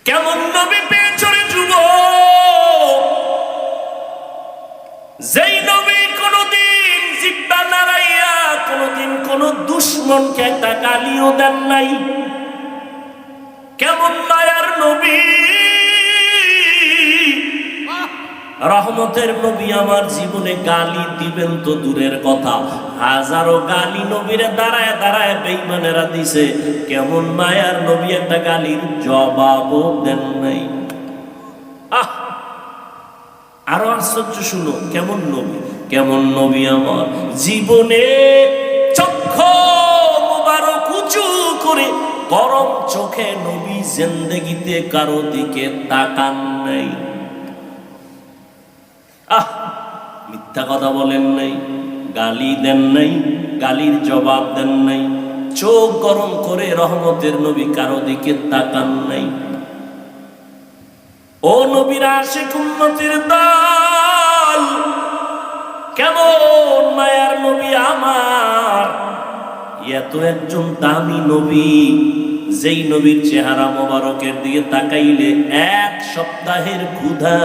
কেমন নবী পেছনে যুবক, যেই নবী কোনদিন জিহ্বা নাড়াইয়া কোনদিন কোন দুশমনকে একটা গালিও দেন নাই। কেমন মায়ার নবী, রহমতের নবী। আমার জীবনে গালি দিবেন তো দূরের কথা, হাজারো গালি নবীরে দাঁড়ায় দাঁড়ায় বেঈমানেরা দিছে। কেমন মায়ার নবী, একটা গালির জবাবও দেন নাই। আরো আশ্চর্য শুনো, কেমন নবী, কেমন নবী আমার জীবনে চক্ষু মুবারক উঁচু করে গরম চোখে নবী জিন্দেগিতে কারো দিকে তাকান নাই। মিথ্যা কথা বলেন নাই, গালি দেন নাই, গালির জবাব দেন নাই, চোখ গরম করে রহমতের নবী কারো দিকে তাকান নাই। ও নবীর আশিক উম্মতের দল, কেমন মায়ার নবী আমার। এত একজন দামি নবী, যেই নবীর চেহারা মোবারকের দিকে তাকাইলে এক সপ্তাহের ক্ষুধা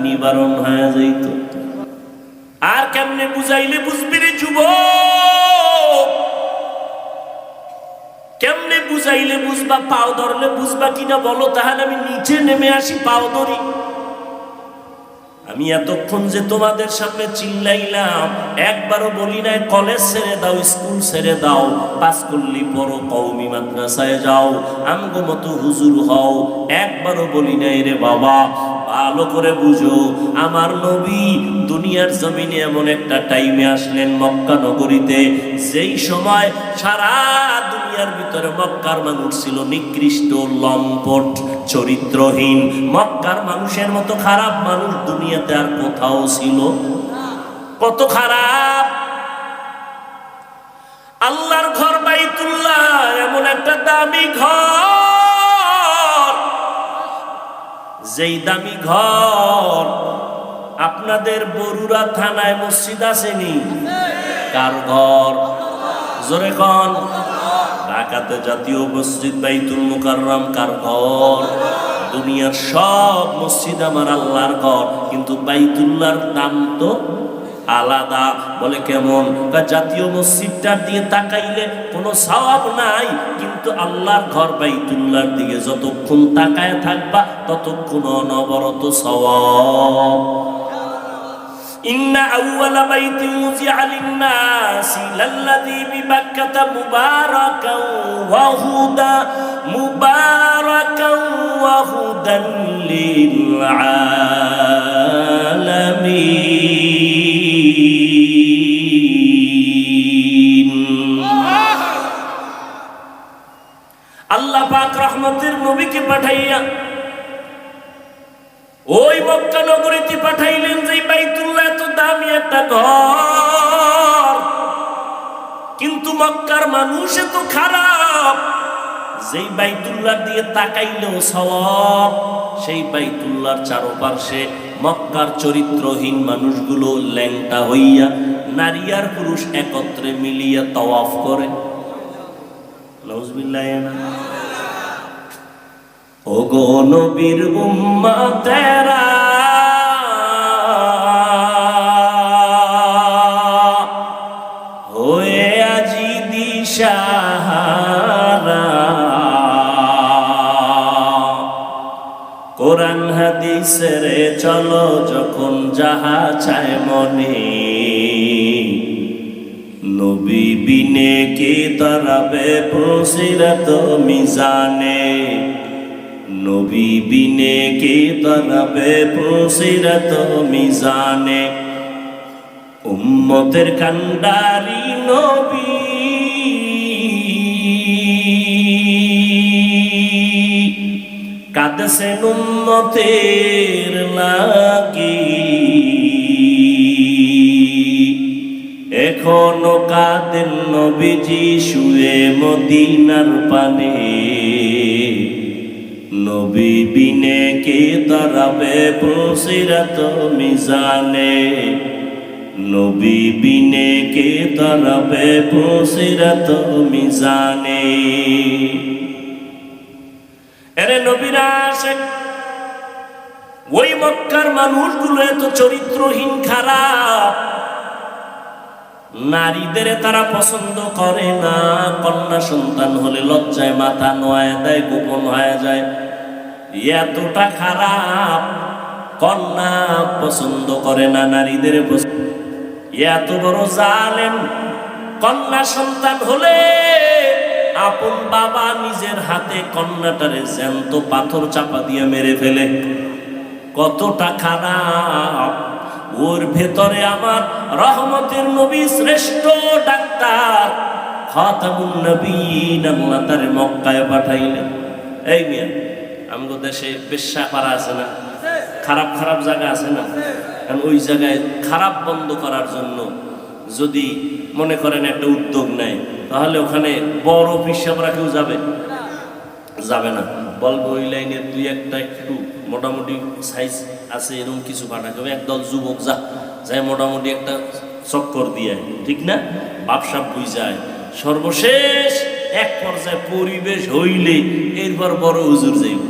নিবারণ হয়ে যাইত। আর কেমনে বুঝাইলে বুঝবি রে যুবক, কেমনে বুঝাইলে বুঝবা, পাও ধরলে বুঝবা কিনা বলো? তাহলে আমি নিচে নেমে আসি, পাও ধরি। আমি এতক্ষণ যে তোমাদের সামনে চিল্লাইলাম, একবারও বলি নাই কলেজ ছেড়ে দাও, স্কুল ছেড়ে দাও, পাস করলি পড়ো, কওমি মাদ্রাসায় যাও, আমগো মতো হুজুর হও। একবারও বলি নাই রে বাবা। ভালো করে বুঝো, আমার নবী দুনিয়ার জমিনে এমন একটা টাইমে আসলেন মক্কা নগরীতে, যেই সময় সারা দুনিয়ার ভিতরে মক্কার মানুষ ছিল নিকৃষ্ট, লম্পট, চরিত্রহীন। মক্কার মানুষের মতো খারাপ মানুষ দুনিয়াতে আর কোথাও ছিল? কত খারাপ! আল্লাহর ঘর বাইতুল্লাহ এমন একটা দামি ঘর, যেই দামি ঘর আপনাদের বরুড়া থানায় মসজিদ আসেনি? কার ঘর? জোরে কোন? ঢাকাতে জাতীয় মসজিদ বাইতুল মুকাররম কার ঘর? দুনিয়ার সব মসজিদ আমার আল্লাহর ঘর, কিন্তু বাইতুল্লাহর দাম তো আলাদা। বলে কেমন? জাতীয় মসজিদটার দিয়ে তাকাইলে কোনো সওয়াব নাই, কিন্তু আল্লাহর ঘর বাইতুল্লাহর দিকে যতক্ষণ তাকায় থাকবা ততক্ষণ অনবরত সওয়াব। ইন্না আউওয়ালা বাইতিন মুজিআ লিন-নাসি লাল্লাযী বিবাক্কাতা মুবারাকাও ওয়া হুদা মুবারাকাও ওয়া হুদান লিল আলামিন। আল্লাহ পাক রহমতের নবীকে পাঠাইয়া ওই মক্কা নগরীতে পাঠাইলেন, যে বাইতুল্লাহ এত দামি একটা ঘর, কিন্তু মক্কার মানুষ এত খারাপ, যেই বাইতুল্লাহ দিয়ে তাকাইলেও সওয়াব। সেই বাইতুল্লাহর চারপাশে মক্কার চরিত্রহীন মানুষগুলো ল্যাংটা হইয়া নারী আর পুরুষ একত্রে মিলিয়া তাওয়াফ করে। নাউজুবিল্লাহ। ও গো নবীর উম্মতেরা, হয়ে আজি দিশাহারা, কোরআন হাদিসের চলো যখন যাহা চায় মনে, নবী বিনে কে দাঁড়াবে পুলসিরাত মিজানে, নবী বিনে কে দাঁড়াবে পুলসিরাত মিজানে। উম্মতের কান্ডারি নবী, কাঁদছেন উম্মতের লাগি, এখনো কাঁদেন নবীজি শুয়ে মদিনার পানে, নবী বিনে কে দাঁড়াবে পুলসিরাত মিজানে, নবী বিনে কে দাঁড়াবে পুলসিরাত মিজানে। এরে নবীর আশিক। ওই মক্কার মানুষগুলো এত চরিত্রহীন, খারাপ, নারীদের তারা পছন্দ করে না। কন্যা সন্তান হলে লজ্জায় মাথা নোয়া দেয়, গোপন হয়ে যায়। এতটা খারাপ, কন্যা পছন্দ করে না, নারীদের এত বড় জালেম। কন্যা সন্তান হলে আপন বাবা নিজের হাতে কন্যাটারে জ্যান্ত পাথর চাপা দিয়ে মেরে ফেলে। কতটা খারাপ। ওর ভেতরে আমার রহমতের নবী, শ্রেষ্ঠ ডাক্তার খাতামুন নবীন, আল্লাহ তারে মক্কায় পাঠাইলেন। এই মিয়া, আমগো দেশে বেশ্যাপাড়া আছে না, খারাপ খারাপ জায়গা আছে না? কারণ ওই জায়গায় খারাপ বন্ধ করার জন্য যদি মনে করেন একটা উদ্যোগ নেয়, তাহলে ওখানে বড় পেশাবরা কেউ যাবে না। বলবো ওই লাইনের দুই একটা একটু মোটামুটি সাইজ আছে এরকম কিছু পাঠাকে, একদল যুবক যায় মোটামুটি একটা চক্কর দিয়ে, ঠিক না? বাপসাপ বুঝ যায়। সর্বশেষ এক পর্যায়ে পরিবেশ হইলে এরপর বড় হুজুর যাইব।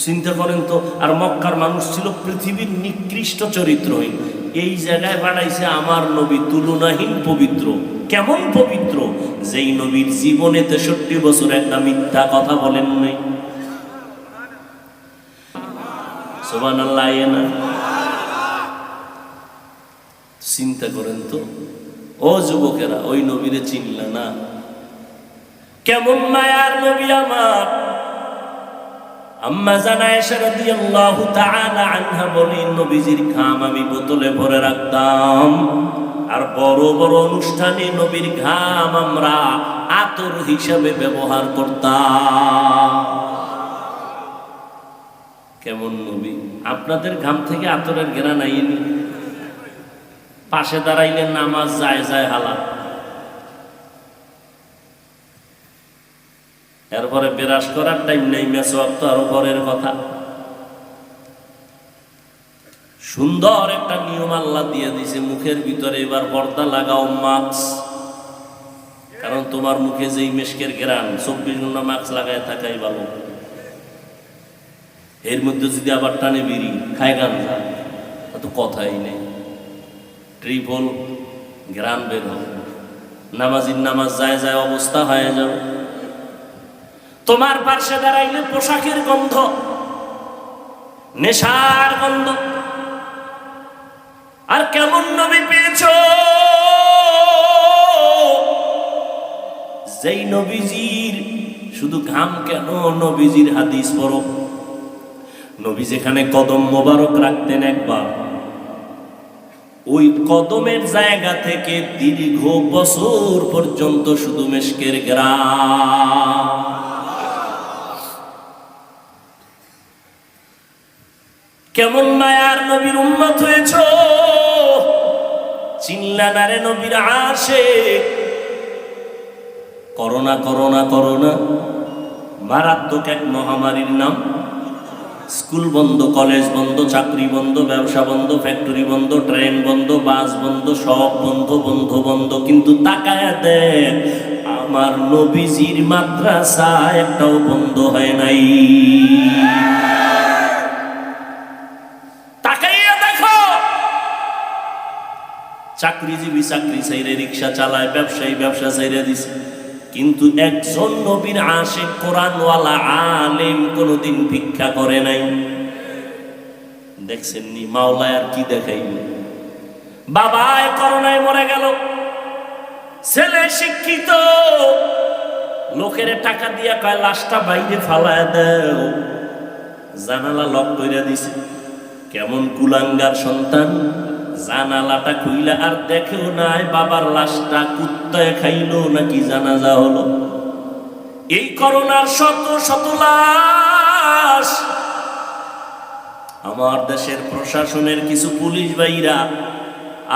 চিন্তা করেন তো। আর মক্কার মানুষ ছিল পৃথিবীর নিকৃষ্ট চরিত্রহীন। এই জায়গায় বাড়াইছে আমার নবী, তুলনাহীন পবিত্র। কেমন পবিত্র? যেই নবীর জীবনে 63 বছর একটা মিথ্যা কথা বলেন নাই। সুবহানাল্লাহ। না চিন্তা করেন তো। ও যুবকেরা, ওই নবীরে চিনলা না? কেমন মায়ার নবী আমার। আম্মা জান আয়েশা রাদিয়াল্লাহু তাআলা আনহা বলেন, নবীজির ঘাম আমি বোতলে ভরে রাখতাম, আর বড় বড় অনুষ্ঠানে নবীর ঘাম আমরা আতর হিসাবে ব্যবহার করতাম। কেমন নবী! আপনাদের ঘাম থেকে আতরের ঘেরা নাইনি? পাশে দাঁড়াইলে নামাজ যায় যায় হালা। এরপরে বিরাজ করার টাইম নেই, মেসওয়াক তো আরো পরের কথা। সুন্দর একটা নিয়ম আল্লাহ দিয়ে দিছে, মুখের ভিতরে এবার পর্দা লাগাও, মাস্ক। কারণ তোমার মুখে যেই মেশকের ঘেরান, 24 ঘন্টা মাস্ক লাগায় থাকাই ভালো। এর মধ্যে যদি আবার টানে বিড়ি খায়, গান যায়, তো কথাই নেই, ট্রিপল ঘেরান বের হবে। নামাজির নামাজ যায় যায় অবস্থা হয়ে যাবে। তোমার পার্শ্বে দাঁড়াইলে পোশাকের গন্ধ, নেশার গন্ধ। আর কেমন নবী পেয়েছো? যেই নবীজির শুধু ঘাম কেন, নবীজির হাদিস পড়ো। নবী যেখানে কদম মোবারক রাখতেন একবার, ওই কদমের জায়গা থেকে দীর্ঘ বছর পর্যন্ত শুধু মেশকের ঘ্রাণ। কেমন মায়ার নবীর উম্মত হয়েছ, চিল্লা নারে নবীর আশিক। করোনা করোনা করোনা মারাত্মক এক মহামারীর নাম। স্কুল বন্ধ, কলেজ বন্ধ, চাকরি বন্ধ, ব্যবসা বন্ধ, ফ্যাক্টরি বন্ধ, ট্রেন বন্ধ, বাস বন্ধ, সব বন্ধ, বন্ধ বন্ধ। কিন্তু তাকায়া দেখ, আমার নবীজির মাদ্রাসা একটাও বন্ধ হয় নাই। তাকাইয়া দেখো, চাকরিজীবী চাকরি ছাইরে রিক্সা চালায়, ব্যবসায়ী ব্যবসা ছাইরে দিছে, কিন্তু একজন নবীর আশিক কোরআনওয়ালা আলেম কোনদিন ভিক্ষা করে নাই। দেখছেন নি মাওলায় আর কি দেখাইল? বাবায় করোনায় মরে গেল, ছেলে শিক্ষিত, লোকের টাকা দিয়া কয় লাশটা বাইরে ফালায় দেও, জানালা লক কইরা দিছে। কেমন কুলাঙ্গার সন্তান, জানালাটা খুইলা আর দেখেও নাই বাবার লাশটা কুত্তায় খাইলো নাকি জানাজা হলো। এই করোনার শত শত লাশ আমার দেশের প্রশাসনের কিছু পুলিশ ভাইরা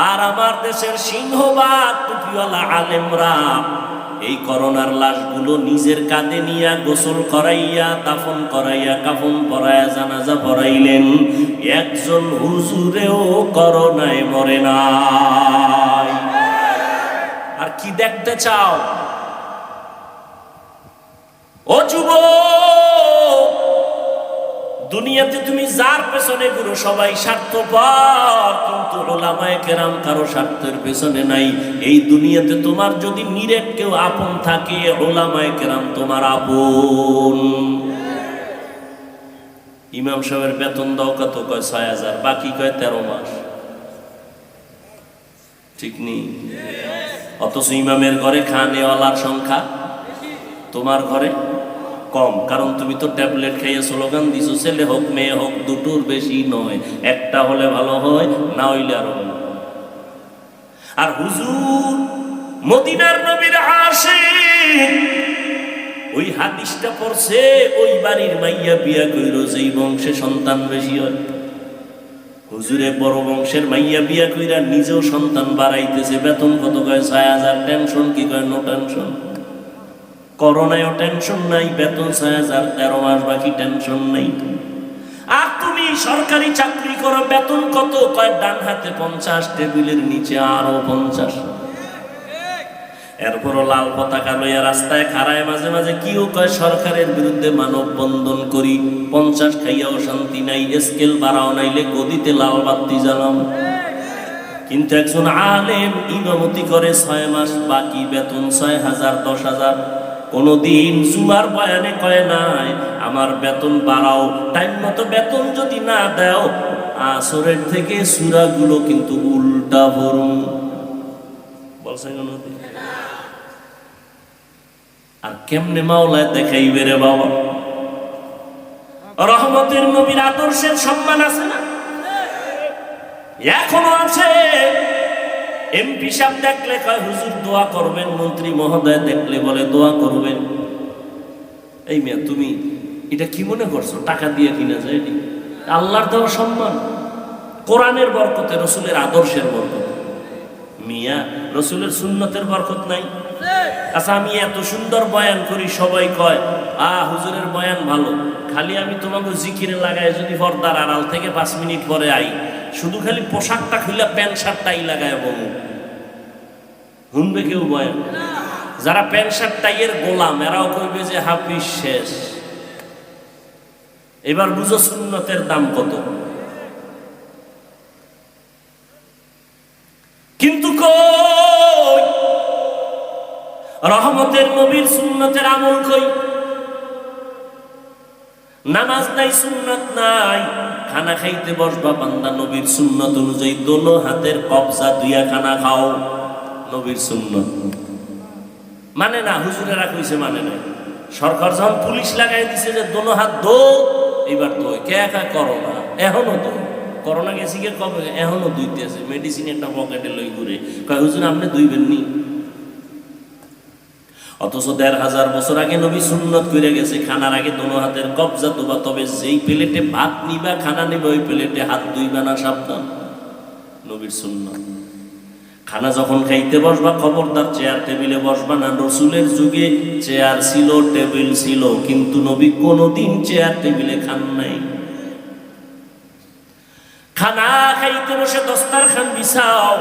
আর আমার দেশের সিংহবাগ টুপিওয়ালা আলেমরা এই করোনার লাশগুলো নিজের কাঁধে নিয়ে গোসল করাইয়া, দাফন করাইয়া, কাফন পরাইয়া, জানাজা পড়াইলেন। একজন হুজুরেও করোনায় মরে নাই। আর কি দেখতে চাও ও যুবক? দুনিয়াতে তুমি যার পেছনে ঘুরো সবাই স্বার্থপর, কিন্তু উলামায়ে কেরাম কারো স্বার্থের পেছনে নাই। এই দুনিয়াতে তোমার যদি নিরেট কেউ আপন থাকে, উলামায়ে কেরাম তোমার আপন। ইমাম সাহেবের বেতন দাও কত? কয় ৬,০০০, বাকি কয় ১৩ মাস। ঠিক নেই? অথচ ইমামের ঘরে খানেওয়ালার সংখ্যা তোমার ঘরে কম, কারণ তুমি তো ট্যাবলেট খাইয়ে স্লোগান দিছো ছেলে হোক মেয়ে হোক দুটোর বেশি নয়, একটা হলে ভালো হয়, না হইলে আরো ভালো। আর হুজুর মদিনার নবীর আশিক, ওই হাদিসটা পড়ছে ওই বাড়ির মাইয়া বিয়া কইরো যেই বংশে সন্তান বেশি হয়। হুজুরে বড় বংশের মাইয়া বিয়া কইরা নিজেও সন্তান বাড়াইতেছে, বেতন কত? কয় ৬,০০০। টেনশন কি? কয় নো টেনশন। করোনায়ও টেনশন নাই, বেতন ৬,০০০, ১৩ মাস বাকি, টেনশন নাই। আর তুমি সরকারি চাকরি করো, বেতন কত? কয় ডান হাতে ৫০, টেবিলের নিচে আরো ৫০। এরপরও লাল পতাকা লইয়া রাস্তায় খাড়ায় মাঝে মাঝে কিও কয় সরকারের বিরুদ্ধে মানববন্ধন করি, ৫০ খাইয়াও শান্তি নাই, স্কেল বাড়াও নাইলে গদিতে লাল বাতি জ্বালাম। কিন্তু একজন আলেম ইমামতি করে ৬ মাস, বাকি বেতন ৬,০০০, ১০,০০০। কোনদিন জুমার বয়ানে কয় নাই আমার বেতন বাড়াও, টাইম মতো বেতন যদি না দাও আসরের থেকে সূরাগুলো কিন্তু উল্টা ভরুন। বলছে কোনদিন? আর কেমনে মাওলায় দেখাইবে রে বাবা? রহমতের নবীর আদর্শের সম্মান আছে না? এখনো আছে। এমপি সাহেব দেখলে কয় হুজুর দোয়া করবেন, মন্ত্রী মহোদয় দেখলে বলে দোয়া করবেন। এই মেয়ে তুমি এটা কি মনে করছো টাকা দিয়ে কিনা যায়? আল্লাহর দেওয়া সম্মান, কোরআনের বরকতে, রসুলের আদর্শের বরকত। মিয়া রসুলের সুন্নতের বরকত নাই? আচ্ছা আমি এত সুন্দর বয়ান করি, সবাই কয় হুজুরের বয়ান ভালো, খালি আমি তোমাকে জিকিরে লাগাই যদি পর্দার আড়াল থেকে 5 মিনিট পরে আই, শুধু খালি পোশাকটা খুলে প্যান্ট শার্টটাই লাগায় বলুন, শুনবে কেউ বয়ান? যারা প্যান্ট শার্ট টাইয়ের গোলাম এরাও কইবে যে হাফিজ শেষ। এবার বুঝো সুন্নতের দাম কত। কিন্তু কই রহমতের নবীর সুন্নতের আমল কই? নামাজ নাই, সুন্নত নাই। খানা খাইতে বসবা বান্দা নবীর সুন্নত অনুযায়ী দোনো হাতের কবজা দুইয়া খানা খাও, নবীর সুন্নত। মানে না, হুজুরেরা কইছে মানে না। সরকার যখন পুলিশ লাগাই দিছে যে দোনো হাত দো, এবার দো, কে একা করো না, এখনো দো। করোনা গেছি কে কবে, এখনো দুইতেছে, মেডিসিন একটা পকেটে লই ঘুরে, কয় হুজুর আপনি দুইবেন নি। অথচ ১৫০০ বছর আগে নবী সুন্নত করে গেছে খানার আগে দোনো হাতের কবজা দুবা, তবে যেই প্লেটে ভাত নিবা খানা নিবা ওই প্লেটে হাত দুইবা না, সাবধান, নবীর সুন্নত। খানা যখন খাইতে বসবা খবরদার চেয়ার টেবিলে বসবা না। রসুলের যুগে চেয়ার ছিল, টেবিল ছিল, কিন্তু নবী কোনোদিন চেয়ার টেবিলে খান নাই। খানা খাইতে বসে দস্তারখান বিছাও,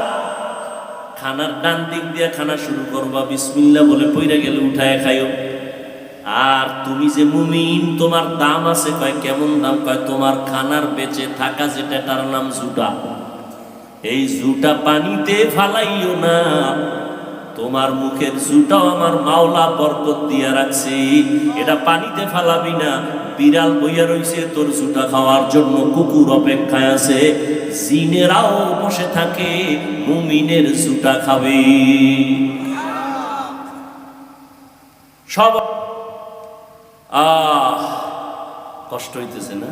খানার ডান দিক দিয়ে খানা শুরু করবা, বিসমিল্লাহ বলে পইরা গেলে উঠায় খাইও। আর তুমি যে মুমিন, তোমার দাম আছে। কয় কেমন দাম? কয় তোমার খানার বেঁচে থাকা যেটা, তার নাম জুটা। এই জুটা পানিতে ফালাইও না, তোমার মুখের জুটাও আমার মাওলা বরকত দিয়া রাখছে, এটা পানিতে ফালাবি না। বিড়াল বইয়া রইছে তোর জুটা খাওয়ার জন্য, কুকুর অপেক্ষায় আছে, জিনেরাও বসে থাকে, মুমিনের জুটা খাবে। সব কষ্ট হইতেছে না?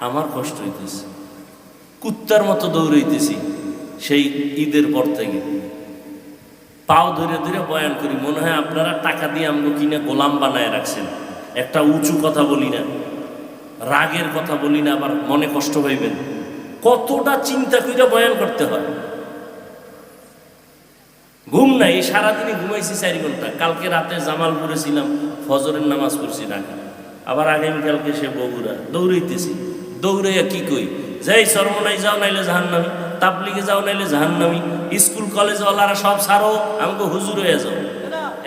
আমার কষ্ট হইতেছে, কুত্তার মতো দৌড়াইতেছি সেই ঈদের পর থেকে, পাও ধরে ধরে বয়ান করি। মনে হয় আপনারা টাকা দিয়ে আমাকে কিনে গোলাম বানায় রাখছেন। একটা উঁচু কথা বলি না, রাগের কথা বলি না, আবার মনে কষ্ট পাইবেন। কতটা চিন্তা করে বয়ান করতে হয়। ঘুম নাই, সারাদিনই ঘুমাইছি 4 ঘন্টা। কালকে রাতে জামালপুরে ছিলাম, ফজরের নামাজ পড়ছি ঢাকা, আবার আগামীকালকে সে বগুড়া। দৌড়াইতেছি, দৌড়াইয়া কি কই, যাই সরমনাই যাও নাইলে জাহান্নামি, তাবলিগে যাও নাইলে জাহান্নামি, স্কুল কলেজ ওয়ালারা সব ছাড়ো, আমাকে হুজুর হয়ে যাও,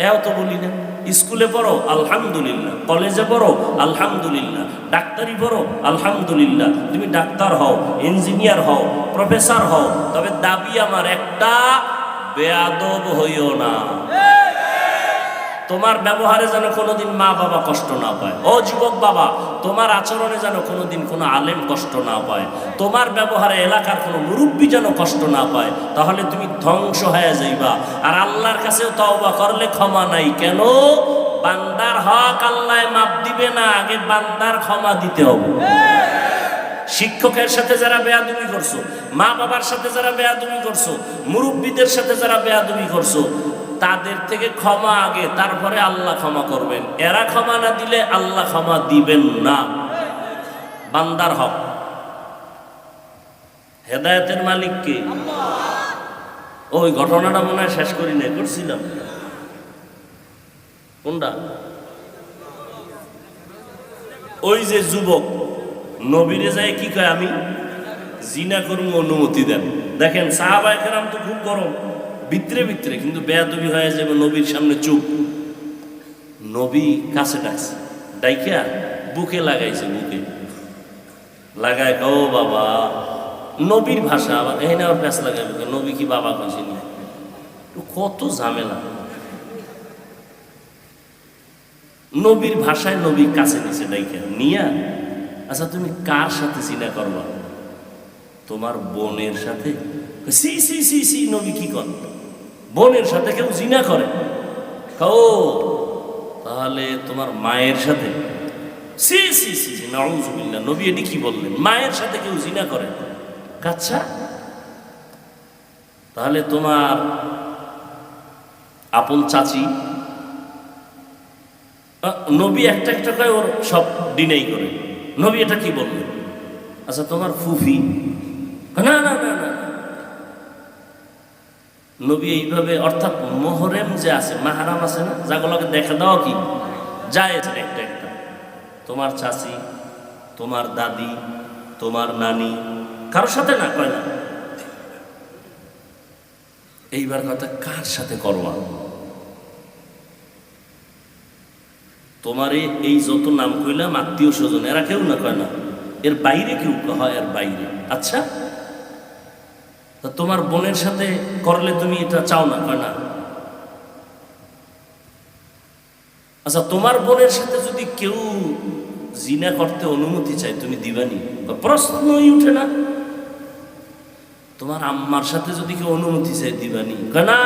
এও তো বলি না। স্কুলে পড়ো আলহামদুলিল্লাহ, কলেজে পড়ো আলহামদুলিল্লাহ, ডাক্তারি পড়ো আলহামদুলিল্লাহ, তুমি ডাক্তার হও, ইঞ্জিনিয়ার হও, প্রফেসর হও, তবে দাবি আমার একটা, বেয়াদব হইও না। তোমার ব্যবহারে যেন কোনোদিন মা বাবা কষ্ট না পায়। ও যুবক বাবা, তোমার আচরণে যেন কোনোদিন কোনো আলেম কষ্ট না পায়, তোমার ব্যবহারে এলাকার কোনো মুরব্বী যেন কষ্ট না পায়, তাহলে তুমি ধ্বংস হয়ে যাইবা। আর আল্লাহর কাছেও তওবা করলে ক্ষমা নাই। কেন? বান্দার হক আল্লাহ মাপ দিবে না, আগে বান্দার ক্ষমা দিতে হবে। শিক্ষকের সাথে যারা বেয়াদবি করছো, মা বাবার সাথে যারা বেয়াদবি করছো, মুরব্বীদের সাথে যারা বেয়াদবি করছো, তাদের থেকে ক্ষমা আগে, তারপরে আল্লাহ ক্ষমা করবেন। এরা ক্ষমা না দিলে আল্লাহ ক্ষমা দিবেন না। বান্দার হক। হেদায়েতের মালিক কে? ওই ঘটনাটা মনে হয় শেষ করি নাই, করছিলাম। কোনটা? ওই যে যুবক নবীরে যায় কি কয়, আমি জিনা করবো, অনুমতি দেন। দেখেন সাহাবায়ে কেরাম তো খুব গরম ভিতরে ভিতরে, কিন্তু বেয়াদবি হয়ে যাবে নবীর সামনে চুপ। নবী কাছে ডাকছে, ডাইকা বুকে লাগাইছে, বুকে লাগায় ও বাবা। নবীর ভাষা আবার এই না, আবার প্যাঁচ লাগাইবে, নবী কি বাবা কইছিনি? কত ঝামেলা। নবীর ভাষায় নবীর কাছে নিচে ডাইকা নিয়া, আচ্ছা তুমি কার সাথে জিনা করবা? তোমার বোনের সাথে? সি সি সি সি, নবী কি কর? বোনের সাথে কেউ জিনা করে? ও তাহলে তোমার মায়ের সাথে? সি সি সি, নাউযুবিল্লাহ। নবী এটি কি বললেন? মায়ের সাথে কেউ জিনা করে? আচ্ছা তাহলে তোমার আপন চাচি? নবী একটা একটা করে ওর সব ডিনাই করে। নবী এটা কি বললেন? আচ্ছা তোমার ফুফি? না না না না। নবী এইভাবে, অর্থাৎ মোহরেম যে আছে, মাহারাম আছে না, যাগুলোকে দেখা দাও কি যায় একটা একটা, তোমার চাচি, তোমার দাদি, তোমার নানি, কারোর সাথে না, কয় না। এইবার কথা, কার সাথে করবা? তোমার এই যত নাম কইলাম আত্মীয় স্বজন, এরা কেউ না, কয় না। এর বাইরে কেউ হয়? এর বাইরে। আচ্ছা তোমার বোনের সাথে করলে তুমি এটা চাও না, কয় না। আচ্ছা তোমার বোনের সাথে যদি কেউ জিনা করতে অনুমতি চায়, তুমি দিবানি? প্রশ্নই উঠে না। তোমার আম্মার সাথে যদি কেউ অনুমতি চায়, দিবানি? কয় না।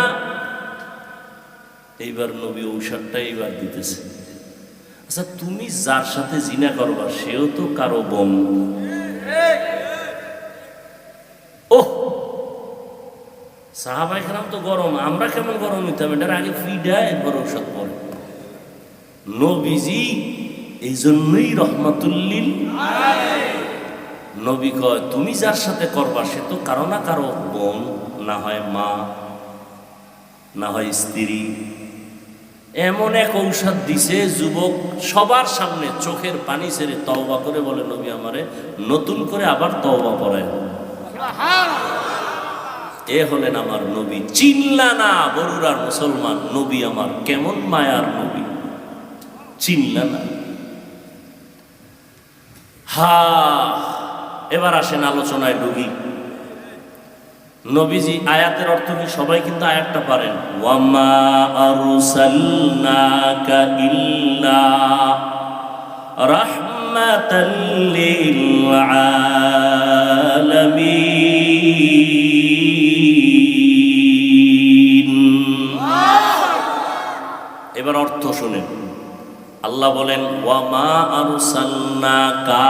এইবার নবী ঔষধটা এইবার দিতেছে। আচ্ছা তুমি যার সাথে জিনা করবা সেও তো কারো বোন। ওহ, সাহাবায়ে কেরাম তো গরম, আমরা কেমন গরম হইতাম? এটার আগে ফিডায় একবার ঔষধ পড়ে। নবীজি এই জন্যই রহমাতুল্লিল। নবী কয় তুমি যার সাথে করবা সে তো কারো না কারো বোন, না হয় মা, না হয় স্ত্রী। এমন এক ঔষধ দিছে, যুবক সবার সামনে চোখের পানি ছেড়ে তওবা করে বলে, নবী আমারে নতুন করে আবার তওবা পড়ায়। এ হলেন আমার নবী। চিনলা না বরুরার মুসলমান, নবী আমার কেমন মায়ার নবী, চিনলা না। এবার আসেন আলোচনায় ঢুকি। নবীজি আয়াতের অর্থ কি? সবাই কিন্তু আয়াতটা পারেন। ওয়ামা আরসালনাকা ইল্লা রাহমাতাল লিল আলামিন। এবার অর্থ শুনেন। আল্লাহ বলেন ওয়ামা আরসালনাকা,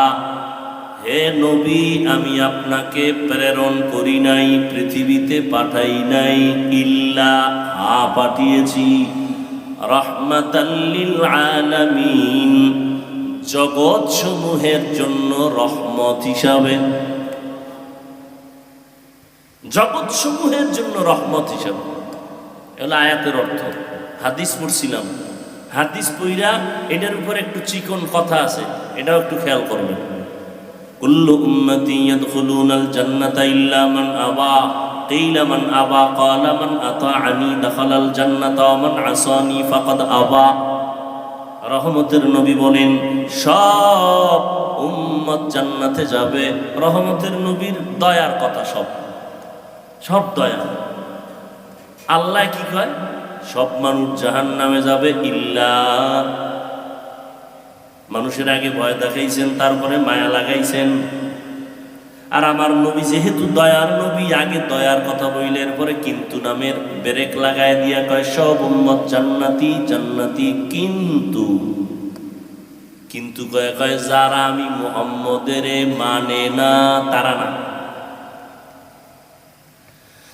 হে নবী আমি আপনাকে প্রেরণ করি নাই, পৃথিবীতে পাঠাই নাই, ইল্লা পাঠিয়েছি, রাহমাতাল লিল আলামিন, জগৎ সমূহের জন্য রহমত হিসাবে। জগৎ সমূহের জন্য রহমত হিসাবে, এগুলো আয়াতের অর্থ। হাদিস পড়ছিলাম, হাদিস পইরা এটার উপর একটু চিকন কথা আছে, এটাও একটু খেয়াল করবেন। কুল্লু উম্মতি ইয়াদখুলুনাল জান্নাতা ইল্লা মান আবা, কিলা মান আবা, ক্বালা মান আতাআনি দাখালাল জান্নাতা ওয়া মান আসানি ফাকাদ আবা। রহমতের নবী বলেন সব উম্মত জান্নাতে যাবে। রহমতের নবীর দয়ার কথা, সব সব দয়া। আল্লাহ কি কয়? সব মানুষ জাহান্নামে যাবে ইল্লা, মানুষের আগে ভয় দেখাইছেন, তারপরে মায়া লাগাইছেন। আর আমার নবী যেহেতু দয়ার নবী, আগে দয়ার কথা বললে এরপরে কিন্তু নামের ব্রেক লাগায় দিয়া কয় সব উম্মত জান্নাতি জান্নাতি, কিন্তু কিন্তু কয় কয় যারা আমি মুহাম্মদের মানে না তারা না।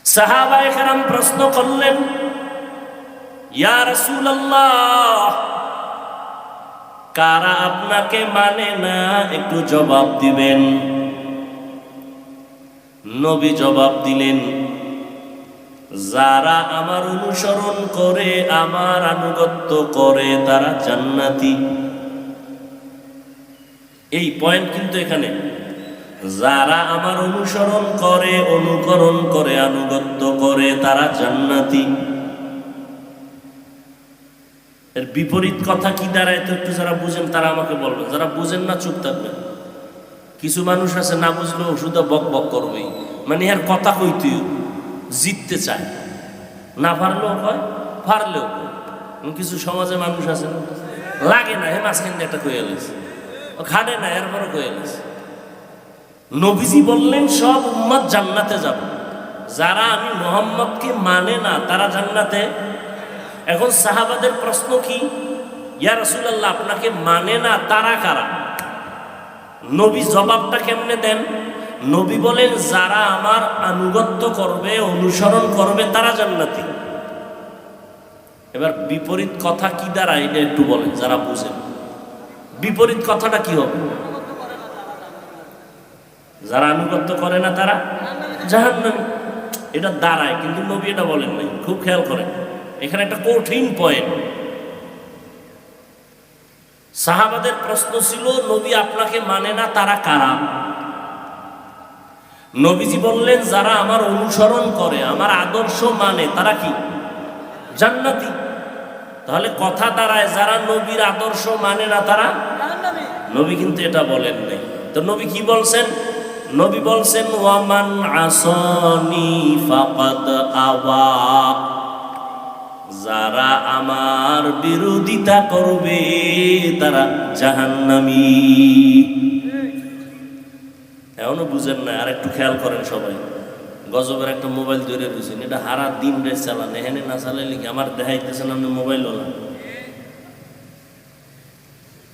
সাহাবায়ে কেরাম প্রশ্ন করলেন, ইয়া রাসূলুল্লাহ, কারা আপনাকে মানে না, একটু জবাব দিবেন। নবী জবাব দিলেন, যারা আমার অনুসরণ করে, আমার আনুগত্য করে, তারা জান্নাতি। এই পয়েন্ট কিন্তু এখানে, যারা আমার অনুসরণ করে, অনুকরণ করে, আনুগত্য করে, তারা জান্নাতি। এর বিপরীত কথা কি দাঁড়ায় তো একটু যারা বুঝেন তারা আমাকে বলবেন, যারা বুঝেন না চুপ থাকবেন। কিছু মানুষ আছে না বুঝলেও শুধু বক বক করবেই, মানে এর কথা কইতেও জিততে চায়, না পারলেও কয়, পারলেও কয়। কিছু সমাজে মানুষ আছে না, লাগে না হে মাঝখান একটা কয়ে এলেছে, খাটে না এরপরও কয়ে এলেছে। নবীজি বললেন সব উম্মত জান্নাতে যাবে, যারা আমি মুহাম্মদকে মানে না তারা জান্নাতে। এখন সাহাবাদের প্রশ্ন কি, ইয়া রাসূলুল্লাহ আপনাকে মানে না তারা কারা? নবী জবাবটা কেমনে দেন? নবী বলেন যারা আমার আনুগত্য করবে, অনুসরণ করবে, তারা জান্নাতি। এবার বিপরীত কথা কি দাঁড়ায় এটা একটু বলেন যারা বুঝেন। বিপরীত কথাটা কি হবে? যারা আনুগত্য করে না তারা জাহান্নামী, এটা দাঁড়ায়, কিন্তু নবী এটা বলেন নাই। খুব খেয়াল করেন, এখানে একটা কঠিন পয়েন্ট। সাহাবাদের প্রশ্ন ছিল নবী আপনাকে মানে না তারা কারা? নবীজি বললেন যারা আমার অনুসরণ করে, আমার আদর্শ মানে, তারা কি জান্নাতি। তাহলে কথা দাঁড়ায় যারা নবীর আদর্শ মানে না তারা জাহান্নামী। নবী কিন্তু এটা বলেন নাই। তো নবী কি বলছেন? নবী বলছেন ওয়ামান আসানি ফাকাদ আওয়া, যারা আমার বিরোধিতা করবে তারা জাহান্নামী। এখনো বুঝেন না? আর একটু খেয়াল করেন সবাই। গজবের একটা মোবাইল ধরে রয়েছেন, এটা হারা দিন রে চালান, এখানে না চালাইলে কি আমার দেখাইতেছেন আপনি মোবাইল ওলা,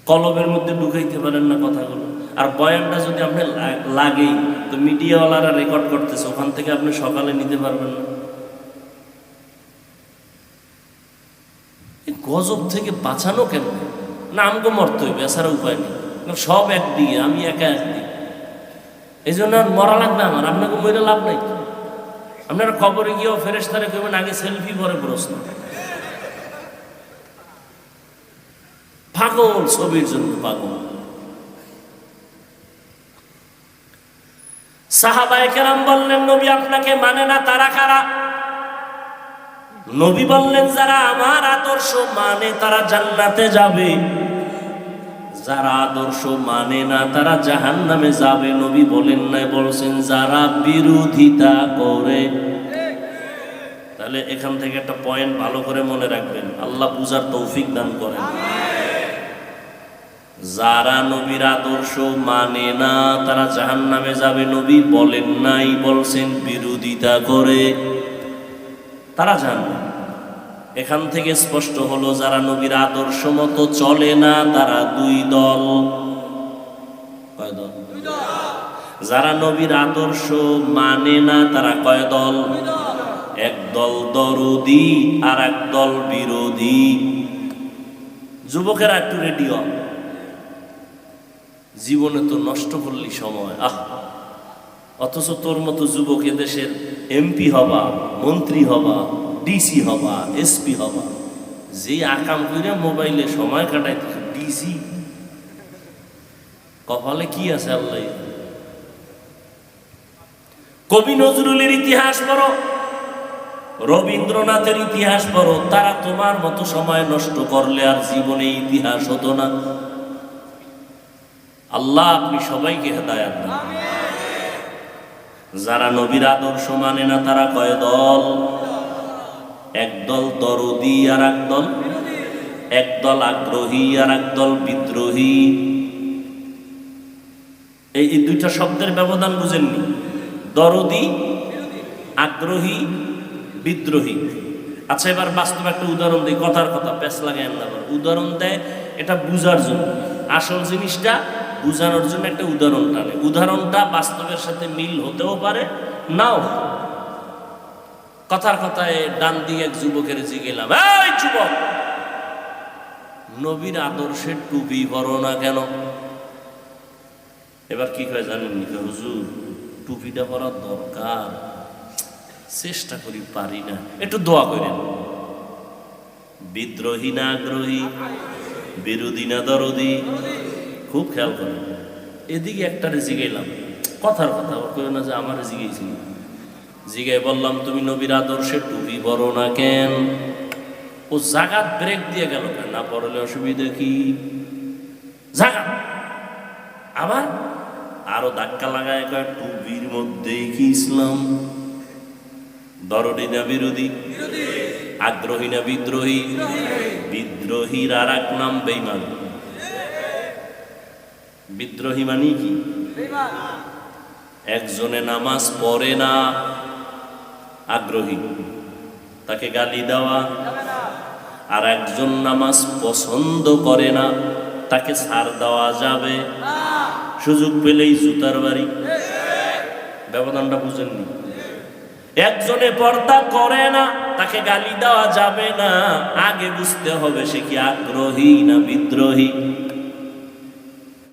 কলবের মধ্যে ঢুকাইতে পারেন না কথাগুলো। আর বয়ানটা যদি আপনি লাগেই তো মিডিয়াওয়ালারা রেকর্ড করতেছে, ওখান থেকে আপনি সকালে নিতে পারবেন না। গজব থেকে বাঁচানো কেন? না আমগো মরতে হইবে, এছাড়া উপায় নেই। সব একদিকে, আমি একা একদিকে, এই জন্য আর মরা লাগবে আমার। আপনাকে মরে লাভ নাই। আপনারা কবরে গিয়েও ফেরেশতারে কইবেন আগে সেলফি পরে প্রশ্ন। পাগল, ছবির জন্য পাগল। সাহাবায়ে কেরাম বললেন নবী আপনাকে মানে না তারা কারা? নবী বললেন যারা আমার আদর্শ মানে তারা জান্নাতে যাবে, যারা আদর্শ মানে না তারা জাহান্নামে যাবে। নবী বলেন নাই, বলছেন যারা বিরোধিতা করে। তাহলে এখান থেকে একটা পয়েন্ট ভালো করে মনে রাখবেন, আল্লাহ বুঝার তৌফিক দান করেন। যারা নবীর আদর্শ মানে না তারা জাহান্নামে যাবে নবী বলেন নাই, বলছেন বিরোধিতা করে তারা জাহান্নামে। এখান থেকে স্পষ্ট হলো যারা নবীর আদর্শ মতো চলে না তারা দুই দল। কয় দল? যারা নবীর আদর্শ মানে না তারা কয় দল? এক দল দরদি আর এক দল বিরোধী। যুবকেরা একটু রেডি হন, জীবনে তো নষ্ট করলি সময়। অথচ তোর মতো যুবক এদেশের এমপি হবা, মন্ত্রী হবা, ডিসি হবা, এসপি হবা, যে আকাম করে মোবাইলে সময় কাটাইতেছে। ডিসি কপালে কি আছে আল্লাহ। কবি নজরুলের ইতিহাস পড়ো, রবীন্দ্রনাথের ইতিহাস পড়ো, তারা তোমার মতো সময় নষ্ট করলে আর জীবনে ইতিহাস হতো না। আল্লাহ আপনি সবাইকে হেদায়েত দান। যারা নবীর আদর্শ মানে না তারা কয় দল? একদল দরদি আর একদল, একদল আগ্রহী আর একদল বিদ্রোহী। এই দুইটা শব্দের ব্যবধান বুঝেননি? দরদি, আগ্রহী, বিদ্রোহী। আচ্ছা এবার বাস্তবে একটা উদাহরণ দিই, কথার কথা প্যাচ লাগায় না। উদাহরণ দেয় এটা বুঝার জন্য, আসল জিনিসটা বুঝানোর জন্য একটা উদাহরণ টানে। উদাহরণটা বাস্তবের সাথে মিল হতেও পারে, নাও। কথার কথায় ডান দিয়ে এক যুবকের জিগেলাম, এই যুবক, নবীর আদর্শের টুপি পরো না কেন? এবার কি করে জানেন? হুজুর টুপিটা পরার দরকার, চেষ্টা করি পারি না, একটু দোয়া করেন। বিদ্রোহী না আগ্রহী, বিরোধী না দরদি? খুব খেয়াল করেন। এদিকে একটারে জিগাইলাম, কথার কথা কেউ না যে আমার জিগেছিল, জিগাই বললাম তুমি নবীর আদর্শের টুপি পরো না কেন? ও জাগাত ব্রেক দিয়ে গেল, না পড়লে অসুবিধা কি? জাগাত আবার আরো ধাক্কা লাগায় কয় টুপির মধ্যেই কি ইসলাম? দরদি না বিরোধী, আগ্রহী না বিদ্রোহী? বিদ্রোহীর আর এক নাম বেঈমান। বিদ্রোহী মানে কি? একজনে নামাজ পড়ে না, আগ্রহী, তাকে গালি দেওয়া। আর একজন নামাজ পছন্দ করে না, তাকে ছাড় দেওয়া যাবে? সুযোগ পেলেই জুতার বাড়ি। ব্যবধানটা বুঝেননি? একজনে পর্দা করে না, তাকে গালি দেওয়া যাবে না। আগে বুঝতে হবে সে কি আগ্রহী না বিদ্রোহী।